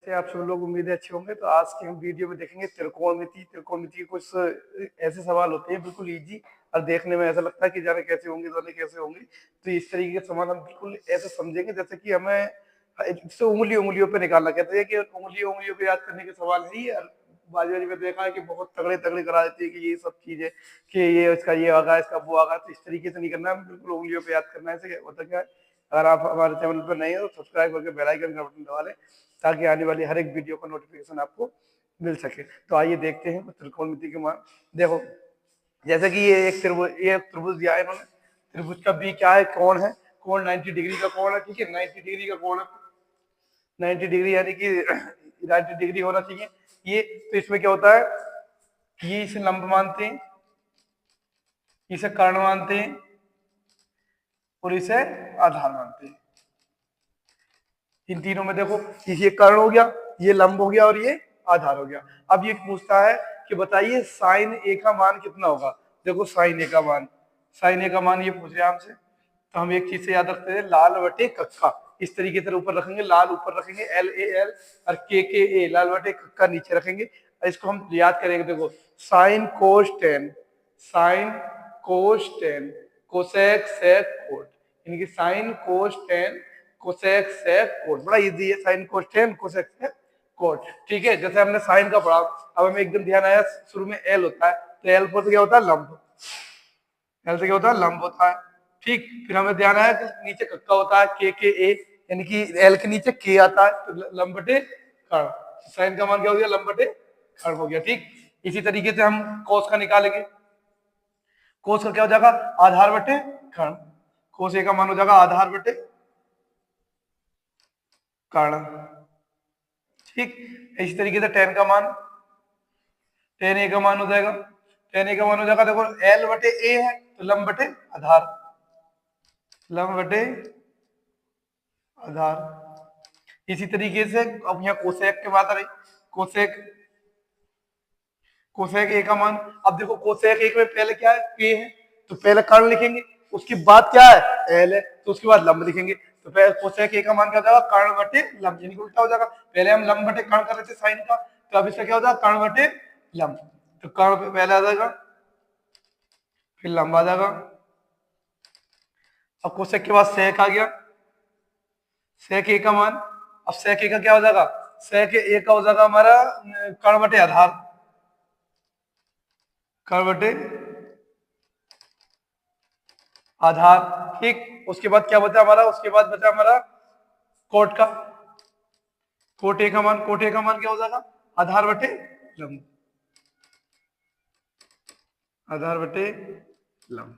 कैसे आप सब लोग, उम्मीद है अच्छे होंगे। तो आज के हम वीडियो में देखेंगे त्रिकोणमिति। त्रिकोणमिति के कुछ ऐसे सवाल होते हैं बिल्कुल इजी और देखने में ऐसा लगता है कि जाने कैसे होंगे जाने कैसे होंगे। तो इस तरीके के सवाल हम बिल्कुल ऐसे समझेंगे जैसे कि हमें इससे उंगलियों पे निकालना। कहते हैं कि उंगलियों पे याद करने के सवाल है ही। बाजी में देखा है कि बहुत तगड़े तगड़े करा देती है कि ये सब चीजें कि ये इसका ये होगा इसका वो होगा। तो इस तरीके से नहीं करना है, बिल्कुल उंगलियों पे याद करना है। ऐसे होता क्या है, अगर आप हमारे चैनल पर नए हो तो सब्सक्राइब करके बेल आइकन का बटन दबा लें ताकि आने वाली हर एक वीडियो का नोटिफिकेशन आपको मिल सके। तो आइए देखते हैं त्रिकोणमिति के मान। देखो जैसे कि ये एक त्रिभुज दिया है इन्होंने। त्रिभुज का बी क्या है, कोण है। कोण 90 डिग्री का कोण है, ठीक है। 90 डिग्री का कोण है, 90 डिग्री यानी कि 90 डिग्री होना चाहिए ये। तो इसमें क्या होता है, ये इसे लंब मानते हैं, इसे कर्ण मानते हैं और इसे आधार मानते हैं। इन तीनों में देखो, ये कर्ण हो गया, ये लंब हो गया और ये आधार हो गया। अब ये पूछता है कि बताइए साइन ए का मान कितना होगा। देखो साइन ए का मान, साइन ए का मान ये पूछ रहे हैं हमसे। तो हम एक चीज से याद रखते हैं, लाल बटे कक्का। इस तरीके से ऊपर रखेंगे, लाल ऊपर रखेंगे एल ए एल और के ए, लाल बटे कक्का नीचे रखेंगे। इसको हम याद करेंगे। देखो sine cos tan, sine cos tan, cosec sec cot, इनकी sine cos tan cosec sec cot. बड़ा इजी है, sine cos tan cosec sec cot, ठीक है। जैसे हमने साइन का पढ़ा, अब हमें एकदम ध्यान आया शुरू में एल होता है, तो एल पर क्या होता है, लंब। एल से क्या होता है, लंब होता है, ठीक। फिर हमें ध्यान आया कि नीचे कक्का होता है, के ए, यानी कि एल के नीचे के आता है, तो लंब बटे कर्ण। साइन का मान क्या हो गया, लंब बटे कर्ण हो गया, ठीक। इसी तरीके से हम कोस का निकालेंगे। कोस का क्या हो जाएगा, आधार बटे कर्ण। कोस ए का मान हो जाएगा आधार बटे कर्ण, ठीक। इसी तरीके से टेन का मान, टेन ए का मान हो जाएगा, टेन ए का मान हो जाएगा। देखो एल बटे ए है तो लंब बटे आधार, लंब बटे आधार। इसी तरीके से अब यहाँ कोसेक की बात आ रही, कोसेक, कोसेक ए का मान। अब देखो कोसेक एक में पहले क्या है, के है, तो पहले कर्ण लिखेंगे, उसके बाद क्या है, एल है, तो उसके बाद लंब लिखेंगे। तो पहले कोसेक ए का मान क्या हो जाएगा, कर्ण बटे लंब, यानी कि उल्टा हो जाएगा। पहले हम लंब बटे कर्ण कर रहे थे साइन का, तो अब इसका क्या हो जाएगा, कर्ण बटे लंब। तो कर्ण पे पहले आ जाएगा, फिर लंब आ जाएगा। अब कोसेक के बाद सेक आ गया, सेक ए का मान। अब सेक ए का क्या हो जाएगा, सेक ए का हो जाएगा हमारा कर्ण बटे आधार, कर्ण बटे आधार, ठीक। उसके बाद क्या बचा हमारा, उसके बाद बचा हमारा कोट का, कोट ए का मान। कोट ए का मान क्या हो जाएगा, आधार बटे लंब, आधार बटे लंब,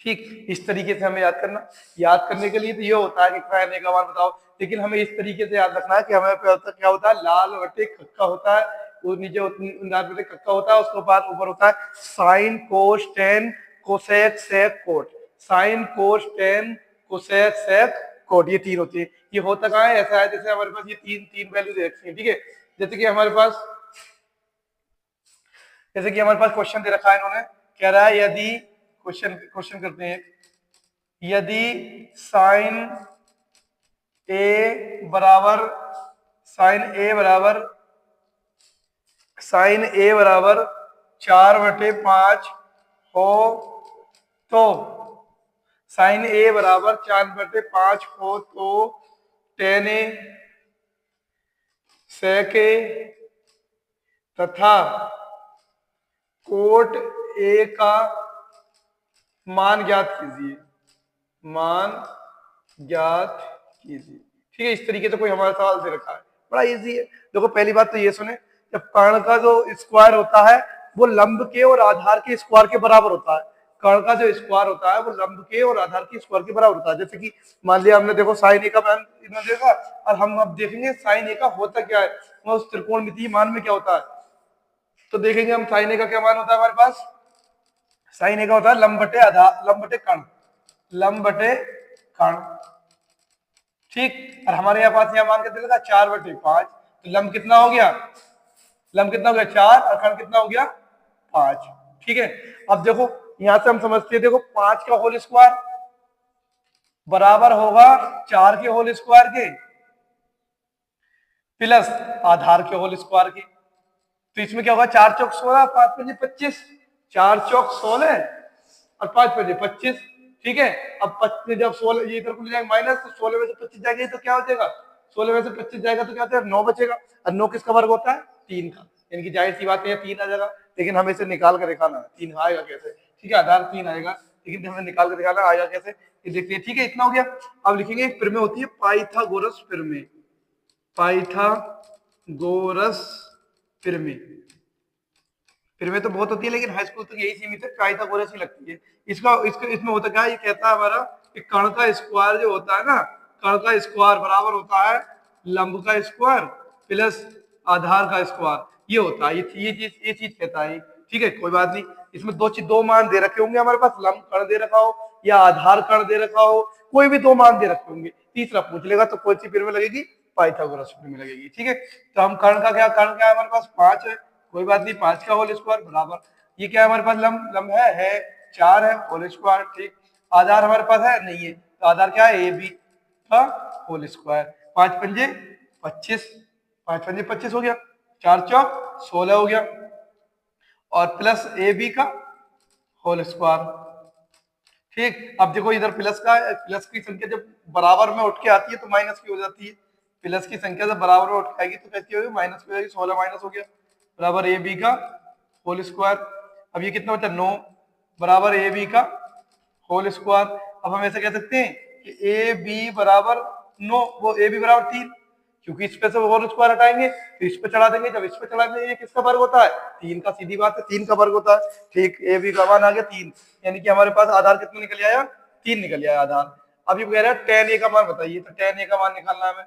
ठीक। इस तरीके से हमें याद करना। याद करने के लिए तो ये होता है कि साइन ए का मान बताओ, लेकिन हमें इस तरीके से याद रखना है कि हमें क्या होता है, लाल बटे कक्का होता है, वो नीचे लाल बटे कक्का होता है, उसके बाद ऊपर होता है sine cos tan cosec sec cot, sine cos tan cosec sec cot, ये तीन होती है। ये होता कहाँ है, ऐसा है जैसे हमारे पास ये तीन तीन वैल्यू दे रखी है, ठीक है। जैसे कि हमारे पास, जैसे कि हमारे पास क्वेश्चन दे रखा है इन्होंने, कह रहा है यदि क्वेश्चन करते हैं, यदि साइन ए बराबर, साइन ए बराबर, साइन ए बराबर 4/5 हो तो, साइन ए बराबर 4/5 हो तो टेन ए सेक ए तथा कोट ए का मान ज्ञात कीजिए, मान ज्ञात कीजिए, ठीक है। इस तरीके से कोई हमारा सवाल दे रखा है, बड़ा इजी है। देखो पहली बात तो ये सुने, जब कर्ण का जो स्क्वायर होता है वो लंब के और आधार के स्क्वायर के बराबर होता है। कर्ण का जो स्क्वायर होता है वो लंब के और आधार के स्क्वायर के बराबर होता है। जैसे कि मान लिया हमने, देखो साइन ए का मान इन्होंने देखा, और हम अब देखेंगे साइन ए का होता क्या है, उस त्रिकोणमितीय मान में क्या होता है। तो देखेंगे हम साइन ए का क्या मान होता है हमारे पास, साइन ए का होता है लंब बटे आधार, लंब बटे कर्ण, लंब बटे कर्ण, ठीक। और हमारे यहाँ पास यहाँ मान के देगा 4/5, तो लंब कितना हो गया, लंब कितना हो गया 4 और कर्ण कितना हो गया 5, ठीक है। अब देखो यहां से हम समझते हैं, देखो 5 का होल स्क्वायर बराबर होगा 4 के होल स्क्वायर के, प्लस आधार के होल स्क्वायर की। तो इसमें क्या होगा, 4 चौक 16, 5 पंजे 25, 4 चौक 16 और 5 पंजे 25। ठीक है, अब 25 जब 16 ये इधर को ले जाएंगे माइनस, तो 16 में से 25 जाएगी तो क्या हो जाएगा, 16 में से 25 जाएगा तो क्या होता है, 9 बचेगा। और 9 किसका वर्ग होता है, 3 का। इनकी जाहिर सी बात है 3 आ जाएगा, लेकिन हमें इसे निकाल कर दिखाना है 3 आएगा कैसे। ठीक है, आधार 3 आएगा, लेकिन हमें निकाल कर दिखाना आएगा कैसे, ये देखिए। ठीक है, इतना हो गया। अब लिखेंगे एक प्रमेय होती है पाइथागोरस प्रमेय, पाइथागोरस प्रमेय। प्रमेय तो बहुत होती है, लेकिन हाई स्कूल तक यही सीमित है, पाइथागोरस ही लगती है। इसमें होता क्या है, ये कहता है हमारा कि कण का स्क्वायर जो होता है ना, कण का स्क्वायर बराबर होता है लंब का स्क्वायर प्लस आधार का स्क्वायर, ये होता है, ये चीज कहता है। ठीक है, कोई बात नहीं, इसमें दो मान दे रखे होंगे हमारे पास, लंब कण दे रखा हो या आधार कण दे रखा हो, कोई भी 2 मान दे रखे होंगे। तीसरा पूछ लेगा तो कौन सी प्रमेय लगेगी, पाइथागोरस प्रमेय लगेगी। ठीक है, तो हम कण का कण क्या है हमारे पास 5 है, कोई बात नहीं, 5 का होल स्क्वायर बराबर, ये क्या है हमारे पास, लंब है 4 है होल स्क्वायर। ठीक, आधार हमारे पास है नहीं है, तो आधार क्या है, ए बी का होल स्क्वायर। 5 पंजे 25, 5 पंजे 25 हो गया, 4 चौक 16 हो गया, और प्लस ए बी का होल स्क्वायर। ठीक, अब देखो इधर प्लस की संख्या जब बराबर में उठ के आती है तो माइनस की हो जाती है, प्लस की संख्या जब बराबर में उठ के आएगी तो कैसी होगी, माइनस की हो जाएगी, 16 माइनस हो गया बराबर ए बी का होल स्क्वायर। अब ये कितना बचा, 9 बराबर ए बी का होल स्क्वायर। अब हम ऐसे कह सकते हैं कि ए बी बराबर 9, वो ए बी बराबर 3, क्योंकि इस पे से होल स्क्वायर हटाएंगे तो इस पे चढ़ा देंगे, जब इस पे चढ़ा देंगे किसका वर्ग होता है, 3 का, सीधी बात है 3 का वर्ग होता है। ठीक, ए बी का मान आ गया 3, यानी कि हमारे पास आधार कितना निकल आया, 3 निकल आया आधार। अब ये कह रहा है tan ए का मान बताइए, तो tan ए का मान निकालना है हमें।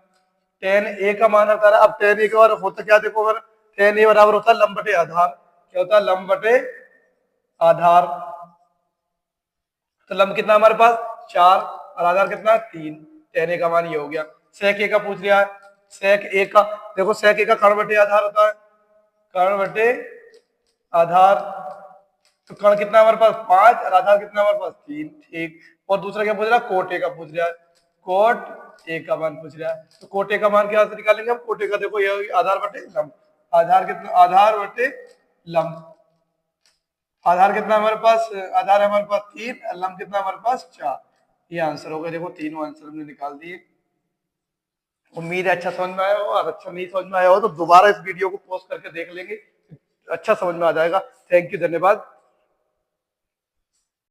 tan ए का मान होता है, अब tan ए का मान होता क्या, देखो अगर tan ए बराबर होता है लंब बटे आधार, क्या होता है, लंब बटे आधार। तो लंब कितना हमारे पास 4 और आधार कितना 3, tan ए का मान ये हो गया। sec ए का पूछ लिया है, sec ए का देखो, sec ए का कर्ण बटे आधार होता है, कर्ण बटे आधार। तो कर्ण कितना हमारे पास 5 और आधार कितना हमारे पास 3। ठीक, और दूसरा क्या पूछ रहा है, कोट ए का पूछ रहा है, कोट ए का मान पूछ रहा है। तो कोट ए का मान क्या से निकालेंगे हम, कोट ए का देखो ये आधार बटे लंब, आधार कितना, आधार बटे लंब, आधार कितना हमारे पास, आधार हमारे पास 3, लंब कितना हमारे पास 4। ये आंसर हो गया, देखो तीनों आंसर हमने निकाल दिए। उम्मीद है अच्छा समझ में आया हो, और अच्छा नहीं समझ में आया हो तो दोबारा इस वीडियो को पॉज करके देख लेंगे, अच्छा समझ में आ जाएगा। थैंक यू, धन्यवाद।